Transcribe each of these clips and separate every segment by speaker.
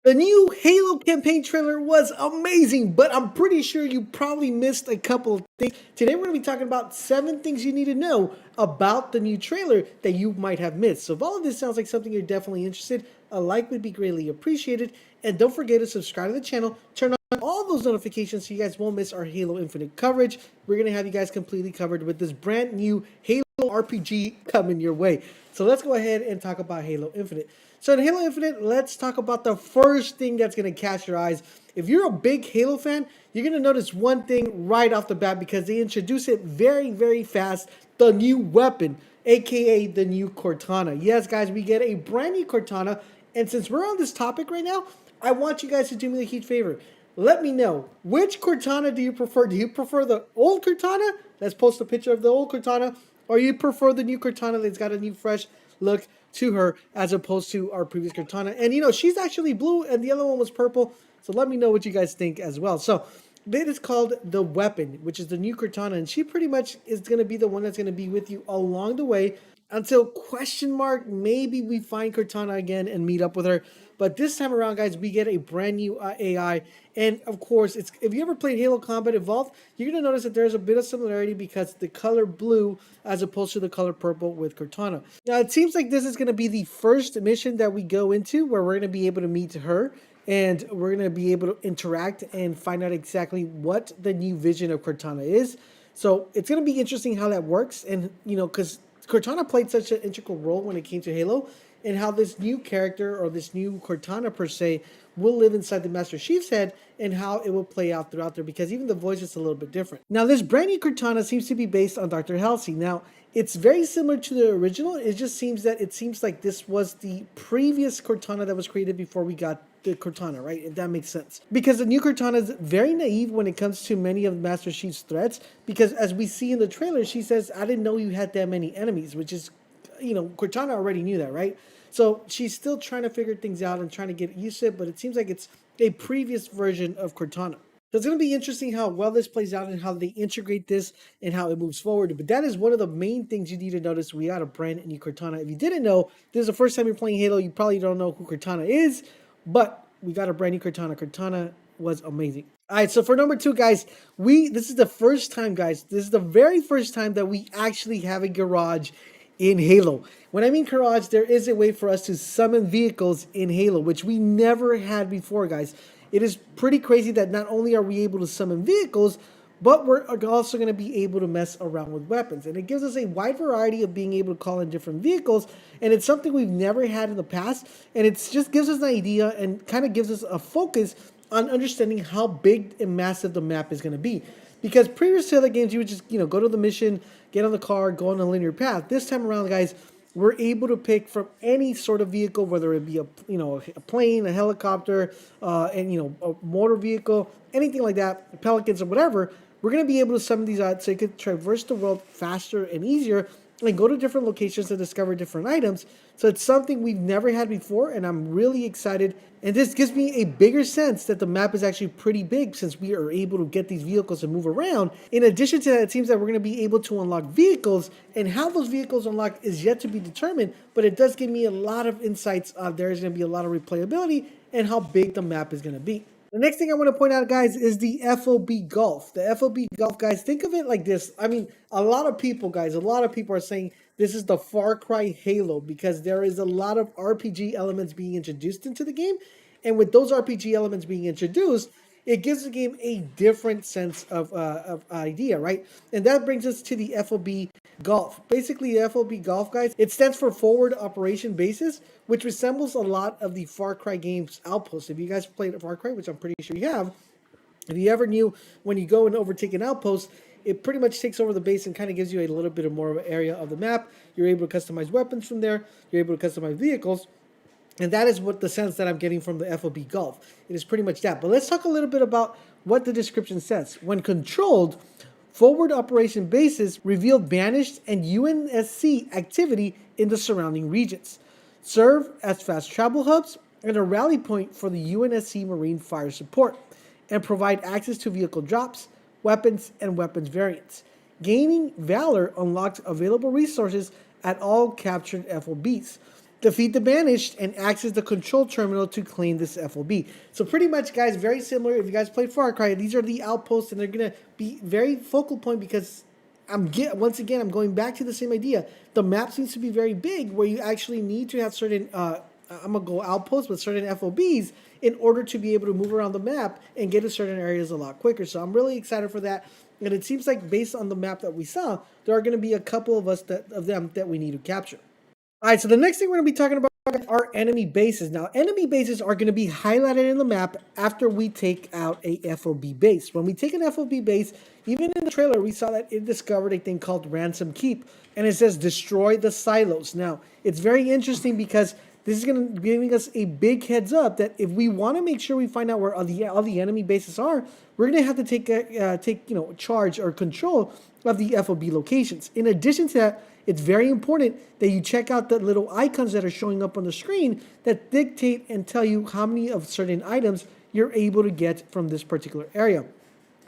Speaker 1: The new Halo campaign trailer was amazing, but I'm pretty sure you probably missed a couple of things. Today we're going to be talking about 7 things you need to know about the new trailer that you might have missed. So if all of this sounds like something you're definitely interested, a like would be greatly appreciated. And don't forget to subscribe to the channel, turn on all those notifications so you guys won't miss our Halo Infinite coverage. We're going to have you guys completely covered with this brand new Halo RPG coming your way. So let's go ahead and talk about Halo Infinite. So in Halo Infinite, let's talk about the first thing that's going to catch your eyes. If you're a big Halo fan, you're going to notice one thing right off the bat because they introduce it very, very fast. The new weapon, aka the new Cortana. Yes, guys, we get a brand new Cortana. And since we're on this topic right now, I want you guys to do me a huge favor. Let me know, which Cortana do you prefer? Do you prefer the old Cortana? Let's post a picture of the old Cortana. Or you prefer the new Cortana that's got a new fresh look to her as opposed to our previous Cortana. And you know, she's actually blue and the other one was purple. So let me know what you guys think as well. So it is called the Weapon, which is the new Cortana. And she pretty much is going to be the one that's going to be with you along the way until question mark, maybe we find Cortana again and meet up with her. But this time around, guys, we get a brand new AI. And of course, it's if you ever played Halo Combat Evolved, you're going to notice that there's a bit of similarity because the color blue as opposed to the color purple with Cortana. Now, it seems like this is going to be the first mission that we go into where we're going to be able to meet her. And we're going to be able to interact and find out exactly what the new vision of Cortana is. So it's going to be interesting how that works. And, you know, because Cortana played such an integral role when it came to Halo, and how this new character or this new Cortana per se will live inside the Master Chief's head and how it will play out throughout there because even the voice is a little bit different. Now, this brand new Cortana seems to be based on Dr. Halsey. Now, it's very similar to the original. It just seems that it seems like this was the previous Cortana that was created before we got the Cortana, right? If that makes sense. Because the new Cortana is very naive when it comes to many of Master Chief's threats. Because as we see in the trailer, she says, "I didn't know you had that many enemies," which is, you know, Cortana already knew that, right? So she's still trying to figure things out and trying to get used to it, but it seems like it's a previous version of Cortana. So it's going to be interesting how well this plays out and how they integrate this and how it moves forward. But that is one of the main things you need to notice. We got a brand new Cortana. If you didn't know, this is the first time you're playing Halo, you probably don't know who Cortana is, but we got a brand new Cortana. Cortana was amazing. All right, so for number 2, guys, this is the first time, guys. This is the very first time that we actually have a garage in Halo. When I mean garage, there is a way for us to summon vehicles in Halo, which we never had before, guys. It is pretty crazy that not only are we able to summon vehicles, but we're also going to be able to mess around with weapons. And it gives us a wide variety of being able to call in different vehicles. And it's something we've never had in the past. And it just gives us an idea and kind of gives us a focus on understanding how big and massive the map is going to be. Because previous to other games, you would just, you know, go to the mission, get on the car, go on a linear path. This time around, guys, we're able to pick from any sort of vehicle, whether it be a plane, a helicopter, and a motor vehicle, anything like that, pelicans or whatever. We're going to be able to summon these out so you can traverse the world faster and easier and go to different locations to discover different items. So it's something we've never had before, and I'm really excited. And this gives me a bigger sense that the map is actually pretty big since we are able to get these vehicles and move around. In addition to that, it seems that we're going to be able to unlock vehicles, and how those vehicles unlock is yet to be determined, but it does give me a lot of insights. There's going to be a lot of replayability and how big the map is going to be. The next thing I want to point out, guys, is the FOB Golf. The FOB Golf, guys, think of it like this. I mean, a lot of people are saying this is the Far Cry Halo because there is a lot of RPG elements being introduced into the game. And with those RPG elements being introduced, it gives the game a different sense of idea, right? And that brings us to the FOB Golf. Basically, the FOB Golf, guys, it stands for Forward Operation Bases, which resembles a lot of the Far Cry games outposts. If you guys played Far Cry, which I'm pretty sure you have, if you ever knew when you go and overtake an outpost, it pretty much takes over the base and kind of gives you a little bit of more of an area of the map. You're able to customize weapons from there. You're able to customize vehicles. And that is what the sense that I'm getting from the FOB Golf. It is pretty much that. But let's talk a little bit about what the description says. When controlled, forward operation bases reveal banished and UNSC activity in the surrounding regions, serve as fast travel hubs and a rally point for the UNSC Marine Fire Support, and provide access to vehicle drops, weapons, and weapons variants. Gaining Valor unlocks available resources at all captured FOBs. Defeat the Banished and access the control terminal to claim this FOB. So pretty much, guys, very similar. If you guys played Far Cry, these are the outposts, and they're gonna be very focal point because once again I'm going back to the same idea. The map seems to be very big, where you actually need to have certain I'm gonna go outposts with certain FOBs in order to be able to move around the map and get to certain areas a lot quicker. So I'm really excited for that. And it seems like based on the map that we saw, there are going to be a couple of them that we need to capture. All right, so the next thing we're going to be talking about are enemy bases. Now, enemy bases are going to be highlighted in the map after we take out a FOB base. When we take an FOB base, even in the trailer, we saw that it discovered a thing called Ransom Keep, and it says destroy the silos. Now, it's very interesting because this is going to be giving us a big heads up that if we want to make sure we find out where all the enemy bases are, we're going to have to take charge or control of the FOB locations. In addition to that, it's very important that you check out the little icons that are showing up on the screen that dictate and tell you how many of certain items you're able to get from this particular area.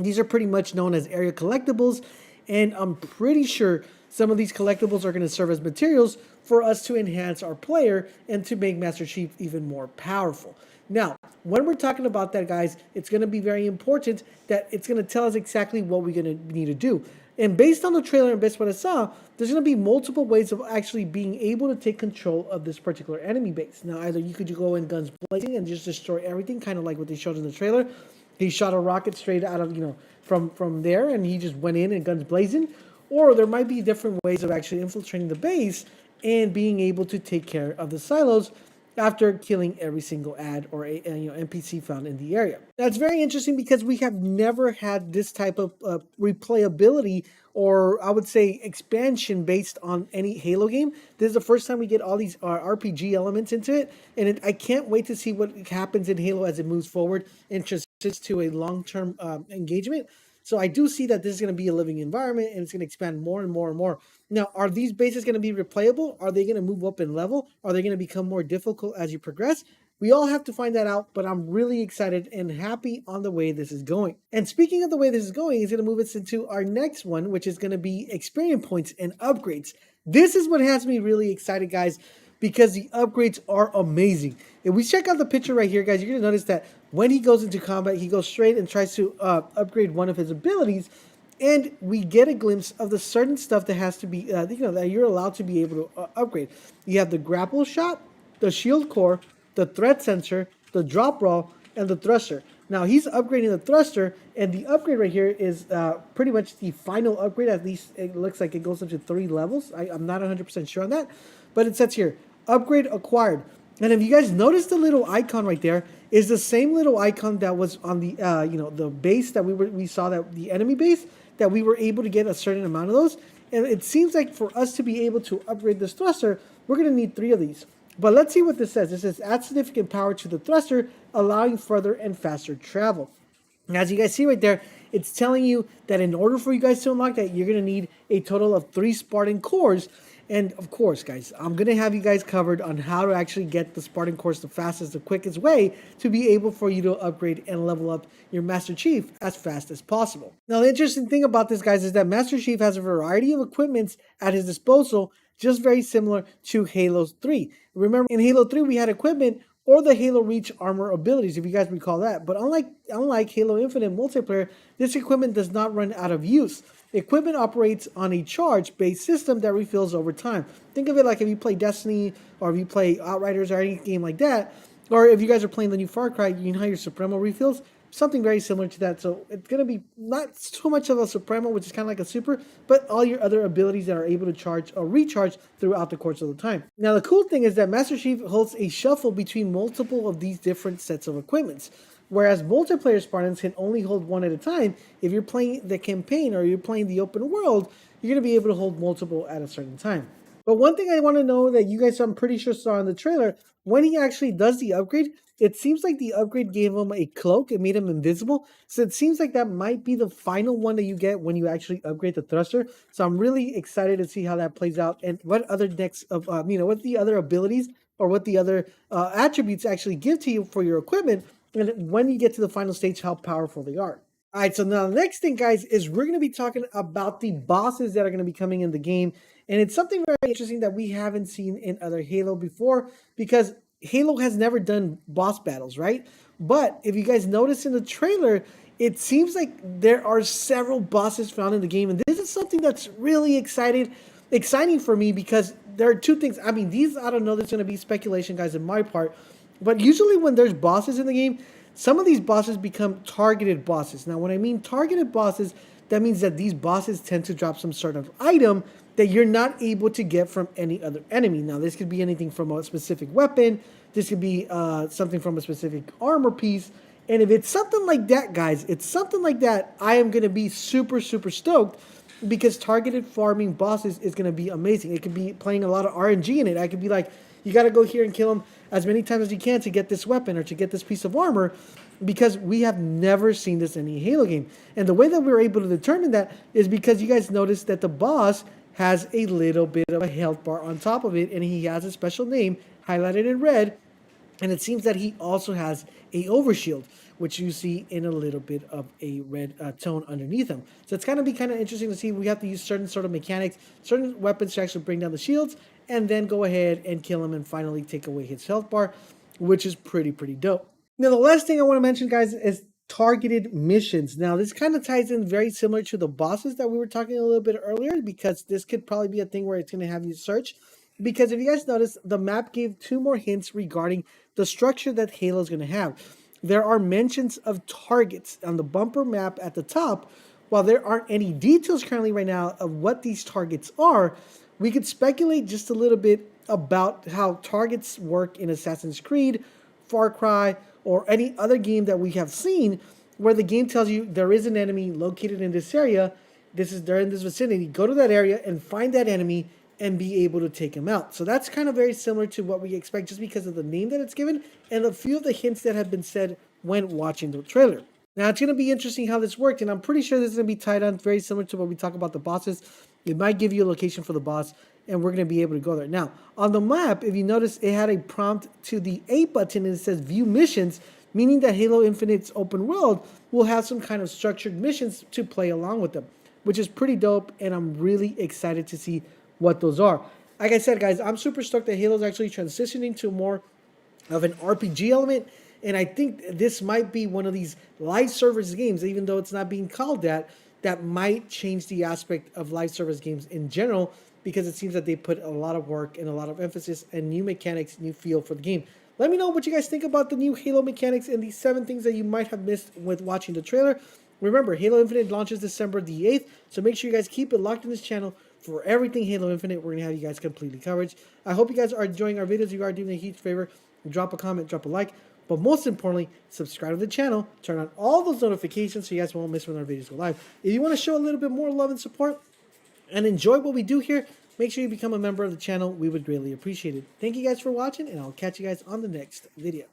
Speaker 1: These are pretty much known as area collectibles, and I'm pretty sure some of these collectibles are going to serve as materials for us to enhance our player and to make Master Chief even more powerful. Now, when we're talking about that, guys, it's going to be very important that it's going to tell us exactly what we're going to need to do. And based on the trailer and based on what I saw, there's going to be multiple ways of actually being able to take control of this particular enemy base. Now, either you could go in guns blazing and just destroy everything, kind of like what they showed in the trailer. He shot a rocket straight out of, from there, and he just went in and guns blazing. Or there might be different ways of actually infiltrating the base and being able to take care of the silos after killing every single ad or NPC found in the area. That's very interesting because we have never had this type of replayability, or I would say expansion, based on any Halo game. This is the first time we get all these RPG elements into it, and I can't wait to see what happens in Halo as it moves forward and transitions to a long-term engagement. So I do see that this is going to be a living environment, and it's going to expand more and more and more. Now, are these bases going to be replayable? Are they going to move up in level? Are they going to become more difficult as you progress? We all have to find that out, but I'm really excited and happy on the way this is going. And speaking of the way this is going, it's going to move us into our next one, which is going to be experience points and upgrades. This is what has me really excited, guys, because the upgrades are amazing. If we check out the picture right here, guys, you're going to notice that when he goes into combat, he goes straight and tries to upgrade one of his abilities, and we get a glimpse of the certain stuff that has to be, that you're allowed to be able to upgrade. You have the grapple shot, the shield core, the threat sensor, the drop roll, and the thruster. Now, he's upgrading the thruster, and the upgrade right here is pretty much the final upgrade. At least it looks like it goes up to 3 levels. I'm not 100% sure on that, but it says here, upgrade acquired. And if you guys notice, the little icon right there is the same little icon that was on the the base that we saw, that the enemy base, that we were able to get a certain amount of those. And it seems like for us to be able to upgrade this thruster, we're going to need 3 of these. But let's see what this says. It says add significant power to the thruster, allowing further and faster travel. As you guys see right there, it's telling you that in order for you guys to unlock that, you're going to need a total of 3 Spartan cores. And of course, guys, I'm going to have you guys covered on how to actually get the Spartan cores the fastest, the quickest way to be able for you to upgrade and level up your Master Chief as fast as possible. Now, the interesting thing about this, guys, is that Master Chief has a variety of equipments at his disposal, just very similar to Halo 3. Remember, in Halo 3, we had equipment or the Halo Reach armor abilities, if you guys recall that. But unlike Halo Infinite multiplayer, this equipment does not run out of use. Equipment operates on a charge-based system that refills over time. Think of it like if you play Destiny, or if you play Outriders, or any game like that, or if you guys are playing the new Far Cry, you know how your Supremo refills? Something very similar to that. So it's going to be not so much of a Supremo, which is kind of like a super, but all your other abilities that are able to charge or recharge throughout the course of the time. Now, the cool thing is that Master Chief holds a shuffle between multiple of these different sets of equipments. Whereas multiplayer Spartans can only hold one at a time. If you're playing the campaign or you're playing the open world, you're going to be able to hold multiple at a certain time. But one thing I want to know that you guys, I'm pretty sure, saw in the trailer, when he actually does the upgrade, it seems like the upgrade gave him a cloak. It made him invisible. So it seems like that might be the final one that you get when you actually upgrade the thruster. So I'm really excited to see how that plays out, and what other decks of, what the other abilities or what the other attributes actually give to you for your equipment. And when you get to the final stage, how powerful they are. All right, so now the next thing, guys, is we're going to be talking about the bosses that are going to be coming in the game. And it's something very interesting that we haven't seen in other Halo before, because Halo has never done boss battles, right? But if you guys notice in the trailer, it seems like there are several bosses found in the game, and this is something that's really exciting for me, because there are two things. I mean, these, I don't know, there's going to be speculation, guys, on my part, but usually when there's bosses in the game, some of these bosses become targeted bosses. Now, when I mean targeted bosses, that means that these bosses tend to drop some sort of item that you're not able to get from any other enemy. Now, this could be anything from a specific weapon. This could be something from a specific armor piece. And if it's something like that, guys, it's something like that, I am going to be super, super stoked, because targeted farming bosses is going to be amazing. It could be playing a lot of RNG in it. I could be like, you got to go here and kill them as many times as you can to get this weapon or to get this piece of armor, because we have never seen this in any Halo game. And the way that we were able to determine that is because you guys noticed that the boss has a little bit of a health bar on top of it, and he has a special name highlighted in red, and it seems that he also has a overshield, which you see in a little bit of a red tone underneath him. So it's going to be kind of interesting to see. We have to use certain sort of mechanics, certain weapons to actually bring down the shields, and then go ahead and kill him and finally take away his health bar, which is pretty dope. Now, the last thing I want to mention, guys, is targeted missions. Now, this kind of ties in very similar to the bosses that we were talking a little bit earlier, because this could probably be a thing where it's going to have you search. Because if you guys notice, the map gave 2 more hints regarding the structure that Halo is going to have. There are mentions of targets on the bumper map at the top. While there aren't any details currently right now of what these targets are, we could speculate just a little bit about how targets work in Assassin's Creed, Far Cry, or any other game that we have seen, where the game tells you there is an enemy located in this area, they're in this vicinity, go to that area and find that enemy and be able to take him out. So that's kind of very similar to what we expect, just because of the name that it's given and a few of the hints that have been said when watching the trailer. Now, it's going to be interesting how this worked, and I'm pretty sure this is going to be tied on very similar to what we talk about the bosses. It might give you a location for the boss, and we're going to be able to go there. Now, on the map, if you notice, it had a prompt to the A button, and it says View Missions, meaning that Halo Infinite's open world will have some kind of structured missions to play along with them, which is pretty dope, and I'm really excited to see what those are. Like I said, guys, I'm super stoked that Halo's actually transitioning to more of an RPG element, and I think this might be one of these live service games, even though it's not being called that, that might change the aspect of live service games in general, because it seems that they put a lot of work and a lot of emphasis and new mechanics, new feel for the game. Let me know what you guys think about the new Halo mechanics and these 7 things that you might have missed with watching the trailer. Remember, Halo Infinite launches December the 8th, so make sure you guys keep it locked in this channel for everything Halo Infinite. We're going to have you guys completely covered. I hope you guys are enjoying our videos. If you are doing a huge favor, drop a comment, drop a like, but most importantly, subscribe to the channel, turn on all those notifications so you guys won't miss when our videos go live. If you want to show a little bit more love and support and enjoy what we do here, make sure you become a member of the channel. We would greatly appreciate it. Thank you guys for watching, and I'll catch you guys on the next video.